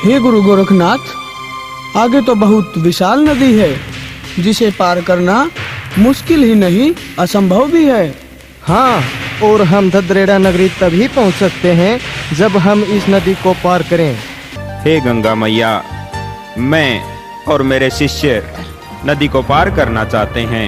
हे गुरु गोरखनाथ, आगे तो बहुत विशाल नदी है जिसे पार करना मुश्किल ही नहीं असंभव भी है। हाँ, और हम धद्रेड़ा नगरी तभी पहुंच सकते हैं जब हम इस नदी को पार करें। हे गंगा मैया, मैं और मेरे शिष्य नदी को पार करना चाहते हैं।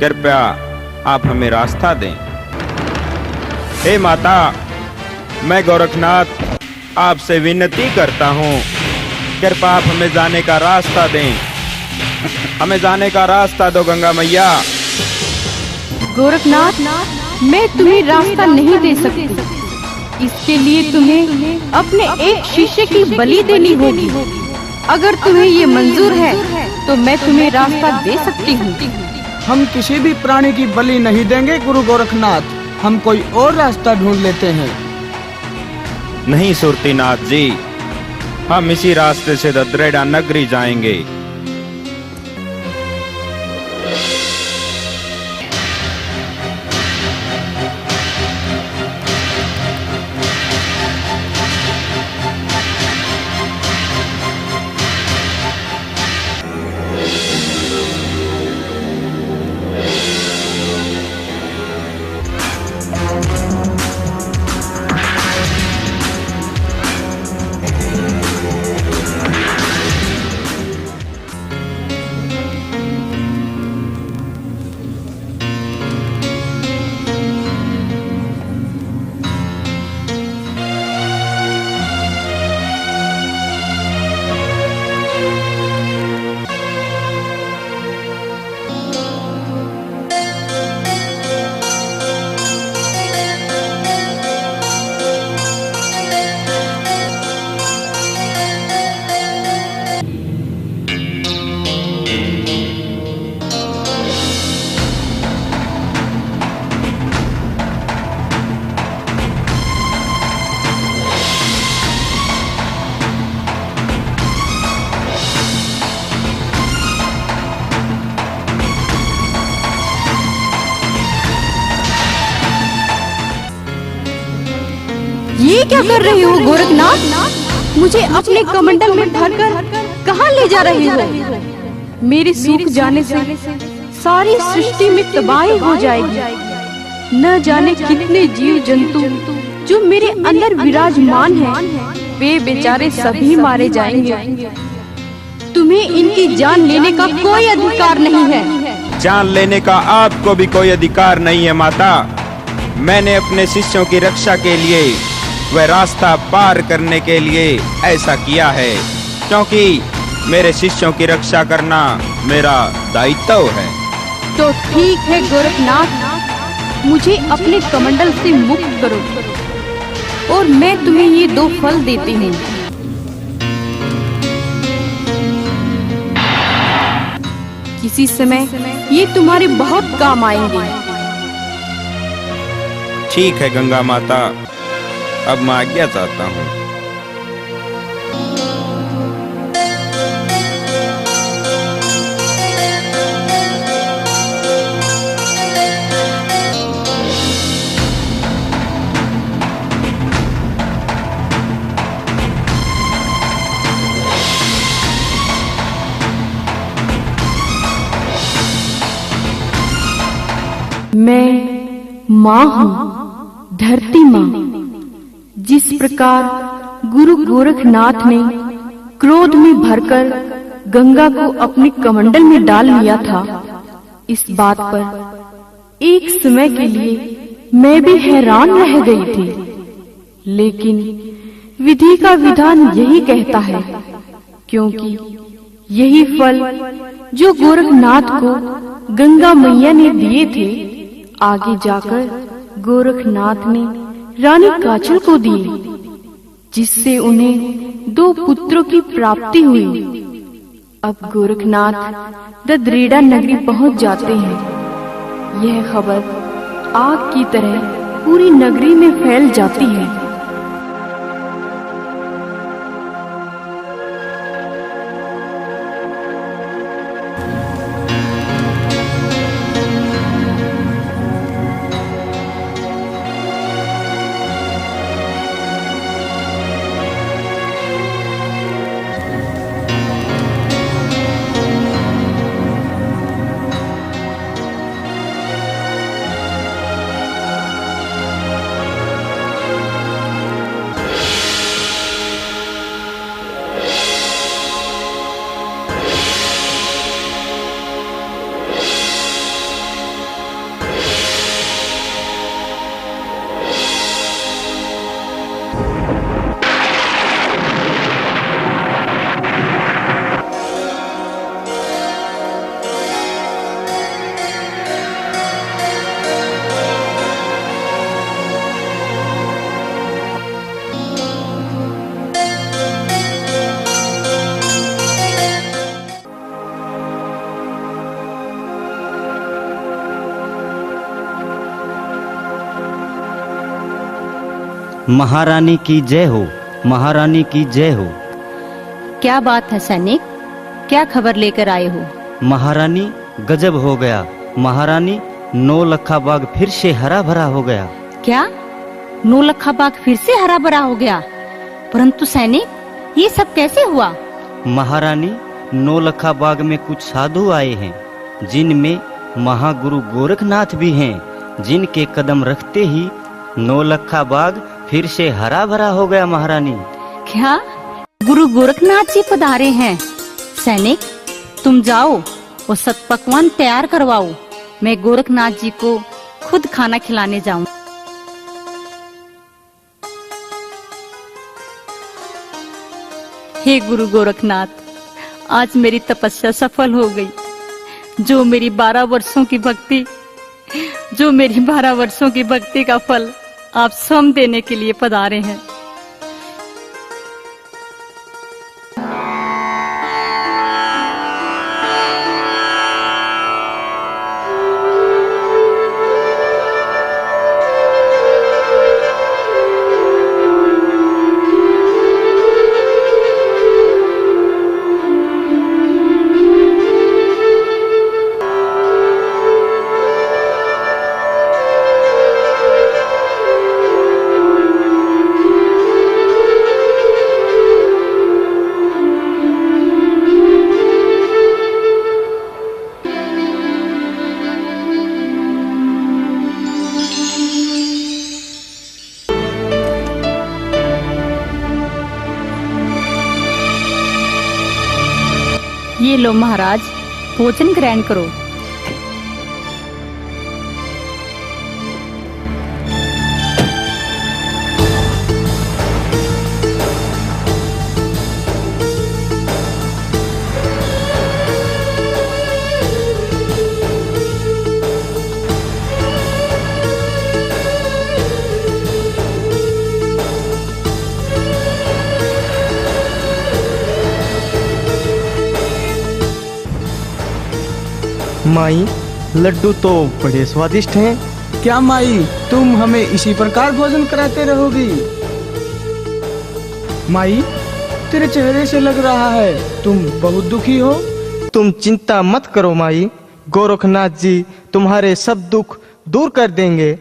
कृपया आप हमें रास्ता दें। हे माता, मैं गोरखनाथ आपसे विनती करता हूँ, कृपया आप हमें जाने का रास्ता दें। हमें जाने का रास्ता दो गंगा मैया। गोरखनाथ, मैं तुम्हें रास्ता नहीं दे सकती। इसके लिए तुम्हें अपने एक शिष्य की बलि देनी होगी। अगर तुम्हें ये मंजूर है तो मैं तुम्हें रास्ता दे सकती हूँ। हम किसी भी प्राणी की बलि नहीं देंगे गुरु गोरखनाथ, हम कोई और रास्ता ढूंढ लेते हैं। नहीं सुरतीनाथ जी, हम इसी रास्ते से धद्रेड़ा नगरी जाएंगे। ये क्या कर रहे हो गोरखनाथ? मुझे अपने कमंडल में भरकर कहाँ ले जा रहे हो? मेरे सूख जाने से सारी सृष्टि में तबाही हो जाएगी। न जाने कितने जीव जंतु जो मेरे अंदर विराजमान हैं, वे बेचारे सभी मारे जाएंगे। तुम्हें इनकी जान लेने का कोई अधिकार नहीं है। जान लेने का आपको भी कोई अधिकार नहीं है माता। मैंने अपने शिष्यों की रक्षा के लिए, वह रास्ता पार करने के लिए ऐसा किया है, क्योंकि मेरे शिष्यों की रक्षा करना मेरा दायित्व है। तो ठीक है गोरखनाथ, मुझे अपने कमंडल से मुक्त करो और मैं तुम्हें ये 2 फल देती हूँ। किसी समय ये तुम्हारे बहुत काम आएंगे। ठीक है गंगा माता, अब मैं आज्ञा चाहता हूँ। मैं माँ हूँ, धरती माँ। जिस प्रकार गुरु गोरखनाथ ने क्रोध में भरकर गंगा को अपने कमंडल में डाल लिया था, इस बात पर एक समय के लिए मैं भी हैरान रह गई थी। लेकिन विधि का विधान यही कहता है, क्योंकि यही फल जो गोरखनाथ को गंगा मैया ने दिए थे, आगे जाकर गोरखनाथ ने रानी काचल को दिए, जिससे उन्हें 2 पुत्रों की प्राप्ति हुई। अब गोरखनाथ धद्रेड़ा नगरी पहुंच जाते हैं। यह खबर आग की तरह पूरी नगरी में फैल जाती है। महारानी की जय हो, महारानी की जय हो। क्या बात है सैनिक, क्या खबर लेकर आए हो? महारानी गजब हो गया। महारानी नौलखा बाग फिर से हरा भरा हो गया। क्या नौलखा बाग फिर से हरा भरा हो गया? परंतु सैनिक, ये सब कैसे हुआ? महारानी नौलखा बाग में कुछ साधु आए हैं, जिनमें महागुरु गोरखनाथ भी हैं, जिनके कदम रखते ही नौलखा बाग फिर से हरा भरा हो गया। महारानी, क्या गुरु गोरखनाथ जी पधारे हैं? सैनिक, तुम जाओ और सतपकवान तैयार करवाओ, मैं गोरखनाथ जी को खुद खाना खिलाने जाऊं। हे गुरु गोरखनाथ, आज मेरी तपस्या सफल हो गई। जो मेरी 12 वर्षों की भक्ति का फल आप स्वयं देने के लिए पधारे हैं। ये लो महाराज, भोजन ग्रहण करो। माई, लड्डू तो बड़े स्वादिष्ट हैं। क्या माई, तुम हमें इसी प्रकार भोजन कराते रहोगी? माई, तेरे चेहरे से लग रहा है तुम बहुत दुखी हो। तुम चिंता मत करो माई, गोरखनाथ जी तुम्हारे सब दुख दूर कर देंगे।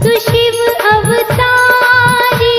तू शिव अवतारी,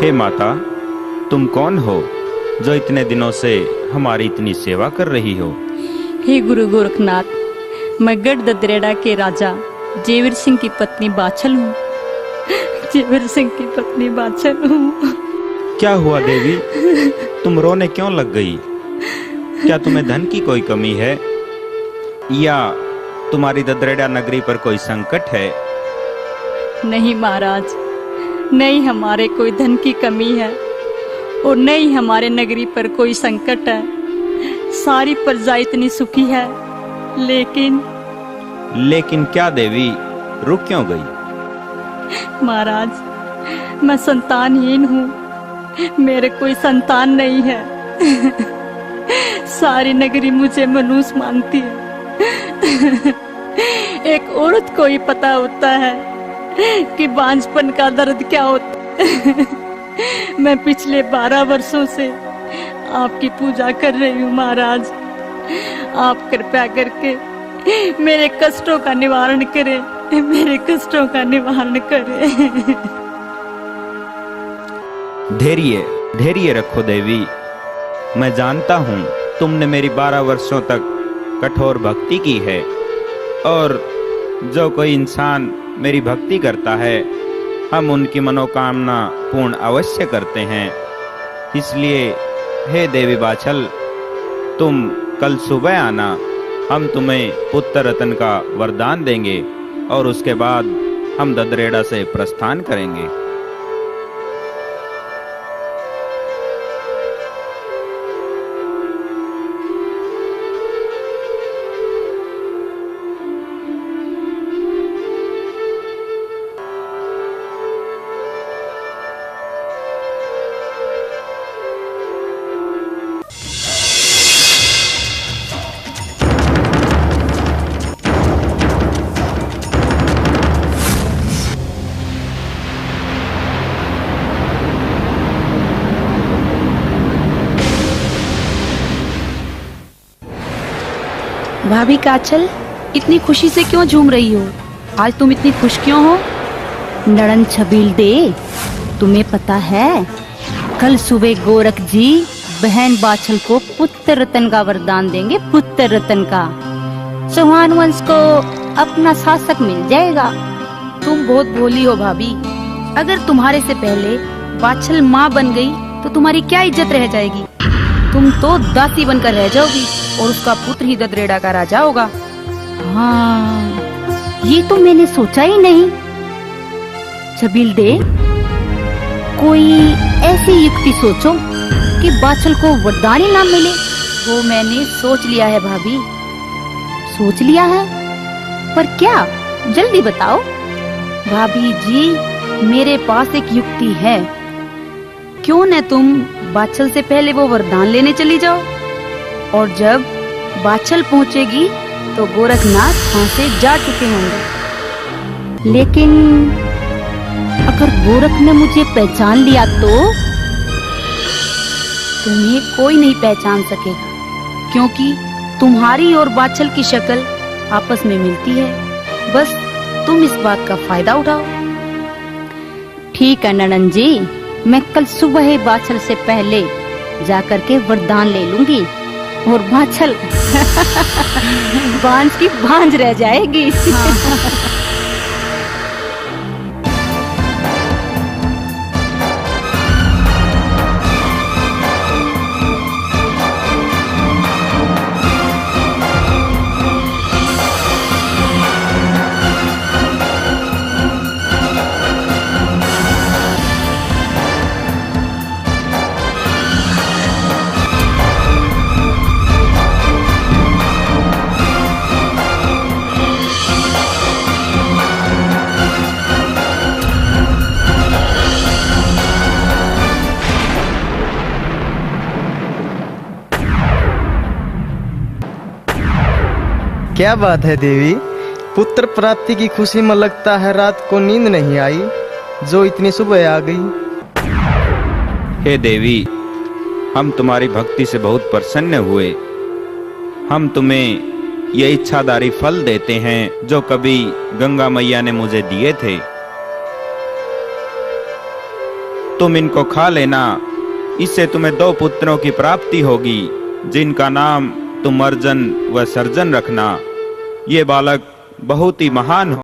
हे माता, तुम कौन हो जो इतने दिनों से हमारी इतनी सेवा कर रही हो? हे गुरु गोरखनाथ, मैं गढ़ ददरेड़ा के राजा जेवर सिंह की पत्नी बाछल हूँ। जेवर सिंह की पत्नी बाछल हूँ। क्या हुआ देवी, तुम रोने क्यों लग गई? क्या तुम्हें धन की कोई कमी है या तुम्हारी ददरेड़ा नगरी पर कोई संकट है? नहीं महाराज, नहीं हमारे कोई धन की कमी है और नहीं हमारे नगरी पर कोई संकट है। सारी प्रजा इतनी सुखी है, लेकिन क्या देवी, रुक क्यों गई? महाराज, मैं संतानहीन हूँ, मेरे कोई संतान नहीं है। सारी नगरी मुझे मनुष्य मानती है। एक औरत को ही पता होता है कि बांझपन का दर्द क्या होता है। मैं पिछले 12 वर्षों से आपकी पूजा कर रही हूँ महाराज। आप कृपया करके मेरे कष्टों का निवारण करें, मेरे कष्टों का निवारण करें। धैर्य रखो देवी। मैं जानता हूँ तुमने मेरी 12 वर्षों तक कठोर भक्ति की है और जो कोई इंसान मेरी भक्ति करता है, हम उनकी मनोकामना पूर्ण अवश्य करते हैं। इसलिए हे देवी बाछल, तुम कल सुबह आना, हम तुम्हें पुत्र रतन का वरदान देंगे और उसके बाद हम ददरेड़ा से प्रस्थान करेंगे। भाभी काचल, इतनी खुशी से क्यों झूम रही हो? आज तुम इतनी खुश क्यों हो? नड़न छबील दे, तुम्हें पता है कल सुबह गोरख जी बहन बाछल को पुत्र रतन का वरदान देंगे, पुत्र रतन का। चौहान वंश को अपना शासक मिल जाएगा। तुम बहुत भोली हो भाभी। अगर तुम्हारे से पहले बाछल माँ बन गई तो तुम्हारी क्या इज्जत रह जाएगी? तुम तो दासी बनकर रह जाओगी और उसका पुत्र ही ददरेड़ा का राजा होगा। हाँ, ये तो मैंने सोचा ही नहीं। छबील दे, कोई ऐसी युक्ति सोचो कि बाछल को वरदान ही ना मिले। वो मैंने सोच लिया है भाभी। सोच लिया है? पर क्या? जल्दी बताओ। भाभी जी, मेरे पास एक युक्ति है। क्यों न तुम बाछल से पहले वो वरदान लेने चली जाओ और जब बाछल पहुंचेगी तो गोरखनाथ वहां से जा चुके होंगे। लेकिन अगर गोरख ने मुझे पहचान लिया तो? तुम्हें कोई नहीं पहचान सकेगा क्योंकि तुम्हारी और बाछल की शक्ल आपस में मिलती है। बस तुम इस बात का फायदा उठाओ। ठीक है ननन जी, मैं कल सुबह ही बाछल से पहले जाकर के वरदान ले लूंगी और बाछल बांझ की बांझ रह जाएगी। क्या बात है देवी, पुत्र प्राप्ति की खुशी में लगता है रात को नींद नहीं आई जो इतनी सुबह आ गई। हे देवी, हम तुम्हारी भक्ति से बहुत प्रसन्न हुए। हम तुम्हें ये इच्छाधारी फल देते हैं जो कभी गंगा मैया ने मुझे दिए थे। तुम इनको खा लेना, इससे तुम्हें 2 पुत्रों की प्राप्ति होगी, जिनका नाम तुम अर्जन व सर्जन रखना। ये बालक बहुत ही महान हो।